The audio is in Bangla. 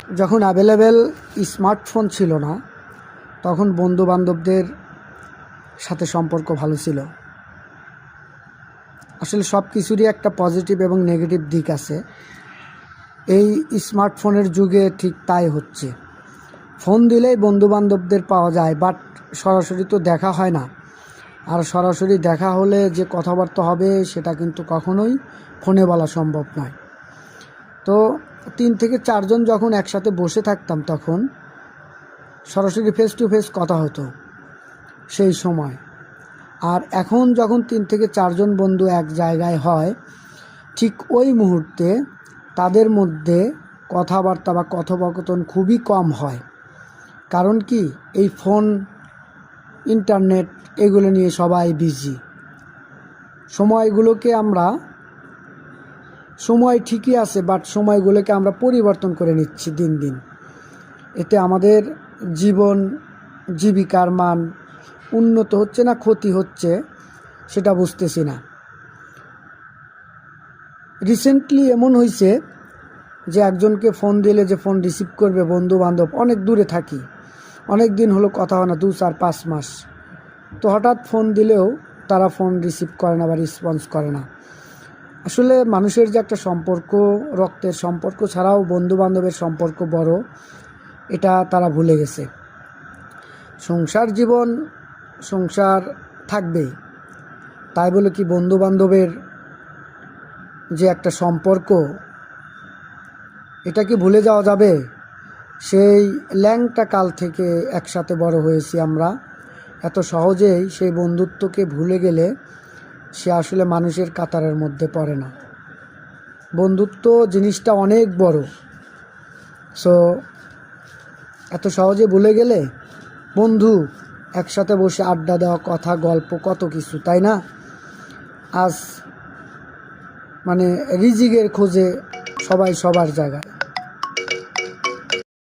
যখন অ্যাভেলেবেল স্মার্টফোন ছিল না, তখন বন্ধুবান্ধবদের সাথে সম্পর্ক ভালো ছিল। আসলে সব কিছুরই একটা পজিটিভ এবং নেগেটিভ দিক আছে। এই স্মার্টফোনের যুগে ঠিক তাই হচ্ছে। ফোন দিলেই বন্ধুবান্ধবদের পাওয়া যায়, বাট সরাসরি তো দেখা হয় না। আর সরাসরি দেখা হলে যে কথাবার্তা হবে সেটা কিন্তু কখনোই ফোনে বলা সম্ভব নয়। তো 3 থেকে 4 জন যখন একসাথে বসে থাকতাম, তখন সরাসরি ফেস টু ফেস কথা হতো সেই সময়। আর এখন যখন 3 থেকে 4 জন বন্ধু এক জায়গায় হয়, ঠিক ওই মুহূর্তে তাদের মধ্যে কথাবার্তা বা কথোপকথন খুবই কম হয়। কারণ কি, এই ফোন, ইন্টারনেট এগুলো নিয়ে সবাই বিজি। সময় ঠিকই আছে, বাট সময়গুলোকে আমরা পরিবর্তন করে নিচ্ছি দিন দিন। এতে আমাদের জীবিকার মান উন্নত হচ্ছে না ক্ষতি হচ্ছে সেটা বুঝতেছি না। রিসেন্টলি এমন হয়েছে যে একজনকে ফোন দিলে যে ফোন রিসিভ করবে, বন্ধু বান্ধব অনেক দূরে থাকি, অনেক দিন হলো কথা হয় না, 2-4-5 মাস, তো হঠাৎ ফোন দিলেও তারা ফোন রিসিভ করে না বা রেসপন্স করে না। আসলে মানুষের যে একটা সম্পর্ক, রক্তের সম্পর্ক ছাড়াও বন্ধু বান্ধবের সম্পর্ক বড়, এটা তারা ভুলে গেছে। সংসার থাকবেই, তাই বলে কি বন্ধু বান্ধবের যে একটা সম্পর্ক, এটা কি ভুলে যাওয়া যাবে? সেই ল্যাংটা কাল থেকে একসাথে বড় হয়েছি আমরা। এত সহজেই সেই বন্ধুত্বকে ভুলে গেলে সে আসলে মানুষের কাতারের মধ্যে পড়ে না। বন্ধুত্ব জিনিসটা অনেক বড়। সো এত সহজে ভুলে গেলে, বন্ধু একসাথে বসে আড্ডা দেওয়া, কথা, গল্প, কত কিছু, তাই না? আজ রিজিকের খোঁজে সবাই সবার জায়গায়।